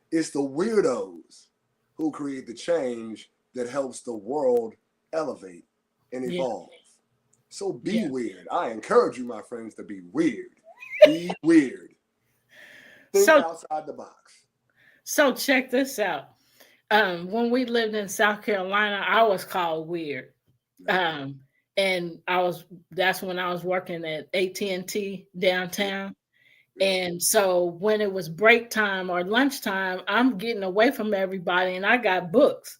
it's the weirdos who create the change that helps the world elevate and evolve. Yeah. So be weird. I encourage you, my friends, to be weird. Be weird. Think outside the box.
So check this out. When we lived in South Carolina, I was called weird. And that's when I was working at AT&T downtown. And so when it was break time or lunchtime, I'm getting away from everybody and I got books,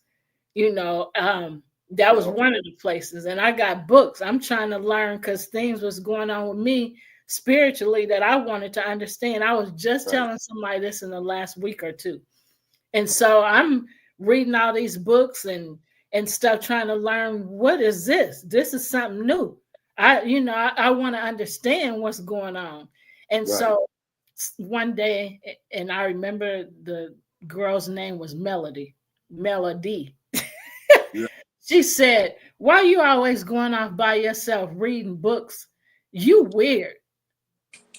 that was one of the places. And I got books. I'm trying to learn because things was going on with me spiritually that I wanted to understand. I was just telling somebody this in the last week or two. And so I'm reading all these books and stuff, trying to learn, what is this? This is something new. I want to understand what's going on. And so one day, and I remember the girl's name was Melody. Yeah. She said, why you always going off by yourself reading books? You weird.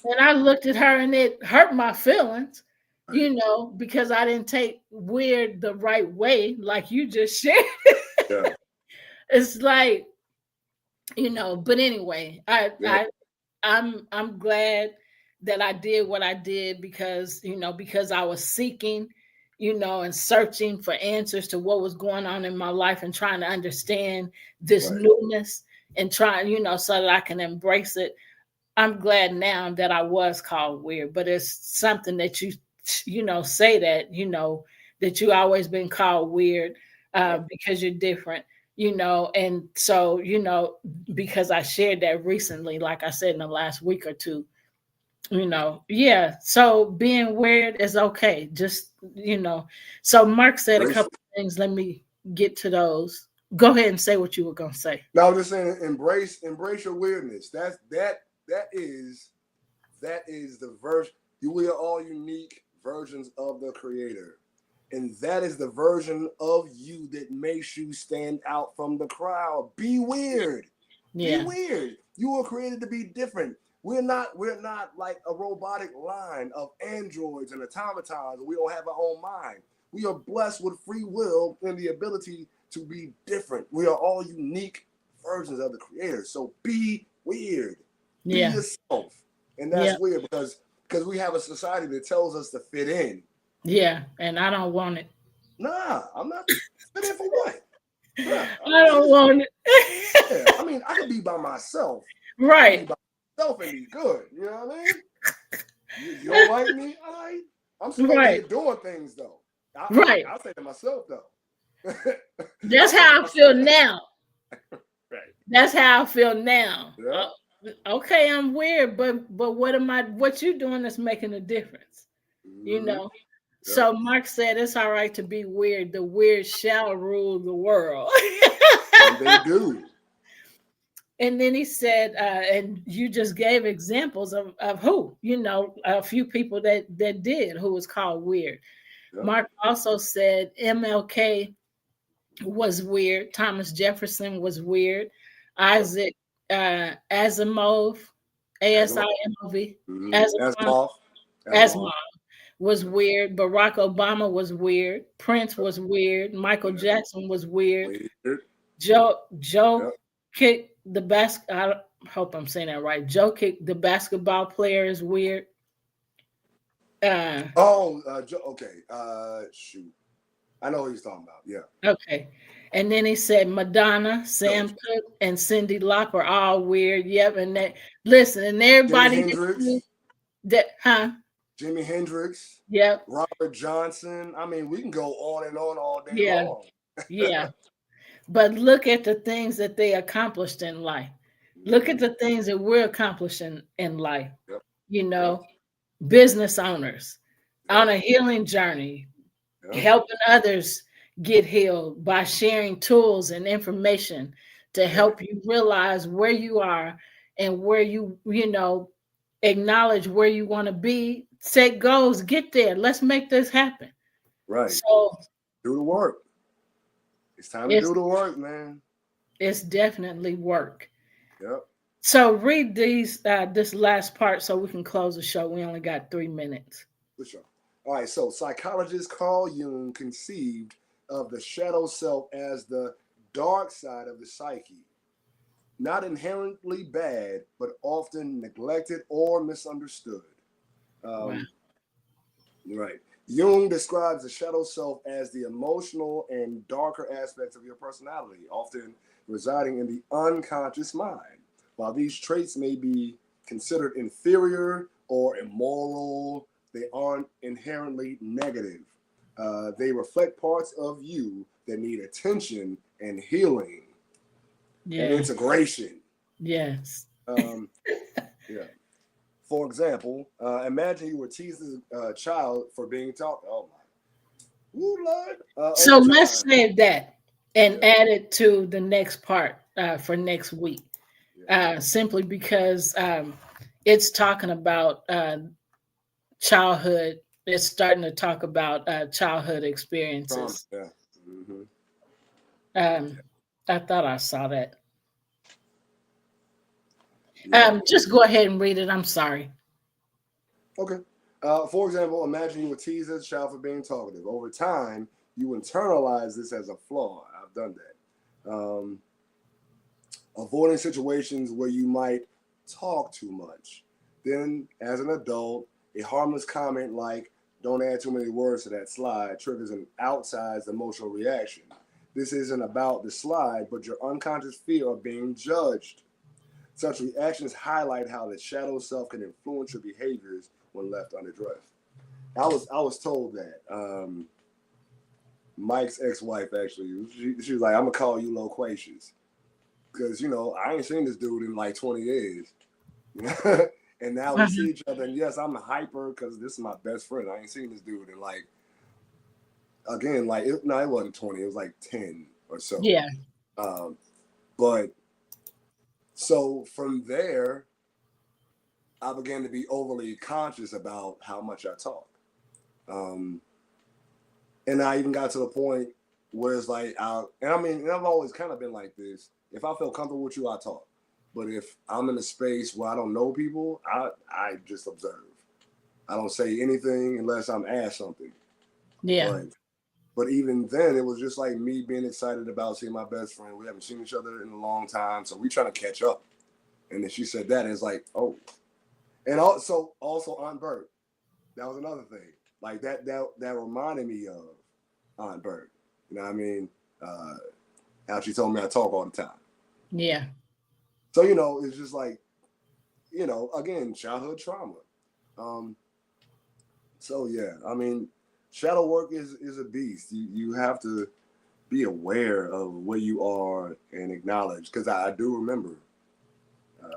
And I looked at her and it hurt my feelings, because I didn't take weird the right way, like you just shared. Yeah. It's like, but anyway, I'm glad that I did what I did because I was seeking, and searching for answers to what was going on in my life and trying to understand this newness and trying, so that I can embrace it. I'm glad now that I was called weird, but it's something that you say that, that you always been called weird because you're different, and so, because I shared that recently, like I said, in the last week or two, so being weird is okay. Just, so Mark said a couple of things. Let me get to those. Go ahead and say what you were going to say.
No, I'm just saying, embrace your weirdness. That is the version. We are all unique versions of the Creator. And that is the version of you that makes you stand out from the crowd. Be weird. Yeah. Be weird. You were created to be different. We're not like a robotic line of androids and automatons. We don't have our own mind. We are blessed with free will and the ability to be different. We are all unique versions of the Creator. So be weird. Be yourself. And that's weird because we have a society that tells us to fit in.
Yeah, and I don't want it.
Nah, I'm not fit in for what? Yeah,
I don't want it.
yeah. I mean, I could be by myself. I could
Right.
be by myself and be good. You know what I mean? You don't like me? All right. I'm still over
Right.
here doing things though.
Right.
I'll say to myself though.
That's how I feel now.
Right.
That's how I feel now.
Yeah.
Okay, I'm weird, but what you doing is making a difference. You
Mhm.
know.
Yeah.
So Mark said it's all right to be weird. The weird shall rule the world.
And they do.
And then he said, and you just gave examples of who, a few people that did who was called weird.
Yeah.
Mark also said MLK was weird. Thomas Jefferson was weird. Isaac Asimov, ASIMOV,
Mhm.
Asimov,
Asimov.
was weird. Barack Obama was weird. Prince was weird. Michael Jackson was weird.
Weird.
Joe
Yeah.
kicked the I hope I'm saying that right. Joe kicked the basketball player is weird.
Okay. Shoot. I know what he's talking about. Yeah.
Okay. And then he said Madonna, Sam Cooke, and Cyndi Lauper are all weird. Yep. And and everybody
Jimi Hendrix. Jimi Hendrix.
Yep.
Robert Johnson. I mean, we can go on and on all day
Yeah.
long.
Yeah. But look at the things that they accomplished in life. Look at the things that we're accomplishing in life.
Yep.
Business owners on a healing journey, helping others get healed by sharing tools and information to help you realize where you are and where you acknowledge where you want to be, set goals, get there. Let's make this happen.
Right.
So
do the work. It's time to do the work, man.
It's definitely work.
Yep.
So read this last part so we can close the show. We only got 3 minutes.
For sure. All right. So psychologist Carl Jung conceived of the shadow self as the dark side of the psyche, not inherently bad, but often neglected or misunderstood.
Wow.
Right. Jung describes the shadow self as the emotional and darker aspects of your personality, often residing in the unconscious mind. While these traits may be considered inferior or immoral, they aren't inherently negative. They reflect parts of you that need attention and healing and integration.
Yes.
Yeah. For example, imagine you were teasing a child for being taught. Oh my. Ooh, Lord.
So let's save that and add it to the next part for next week. Simply because it's talking about childhood. It's starting to talk about childhood experiences.
Yeah. Mm-hmm.
I thought I saw that. Just go ahead and read it. I'm sorry.
Okay. For example, imagine you were teased as a child for being talkative. Over time, you internalize this as a flaw. I've done that. Avoiding situations where you might talk too much. Then, as an adult, a harmless comment like, "Don't add too many words to that slide," triggers an outsized emotional reaction. This isn't about the slide, but your unconscious fear of being judged. Such reactions highlight how the shadow self can influence your behaviors when left unaddressed. I was told that Mike's ex-wife actually, she was like, "I'm gonna call you loquacious," because I ain't seen this dude in like 20 years, and now we see each other. And yes, I'm hyper because this is my best friend. I ain't seen this dude in like, again, like it wasn't 20, it was like 10 or so.
Yeah.
But so from there, I began to be overly conscious about how much I talk. And I even got to the point where it's like, I've always kind of been like this. If I feel comfortable with you, I talk. But if I'm in a space where I don't know people, I just observe. I don't say anything unless I'm asked something.
Yeah.
But even then, it was just like me being excited about seeing my best friend. We haven't seen each other in a long time, so we trying to catch up. And then she said that, and it's like, oh. And also Aunt Bert. That was another thing. Like that reminded me of Aunt Bert. You know what I mean? How she told me I talk all the time.
Yeah.
So, you know, it's just like, you know, again, childhood trauma. So yeah, I mean, shadow work is a beast. You have to be aware of where you are and acknowledge, because I do remember.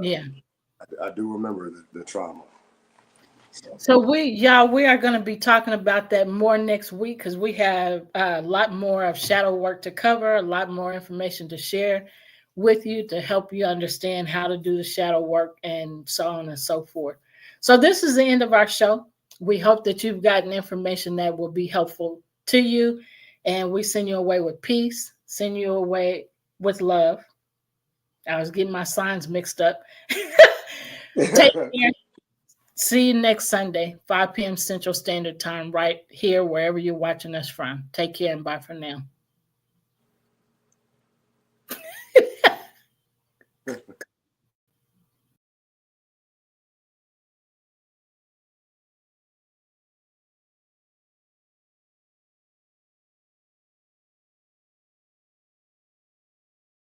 Yeah.
I do remember the trauma.
So we are going to be talking about that more next week, because we have a lot more of shadow work to cover, a lot more information to share with you to help you understand how to do the shadow work and so on and so forth. So this is the end of our show. We hope that you've gotten information that will be helpful to you, and we send you away with peace, send you away with love. I was getting my signs mixed up. Take care. See you next Sunday, 5 p.m. Central Standard Time, right here, wherever you're watching us from. Take care and bye for now.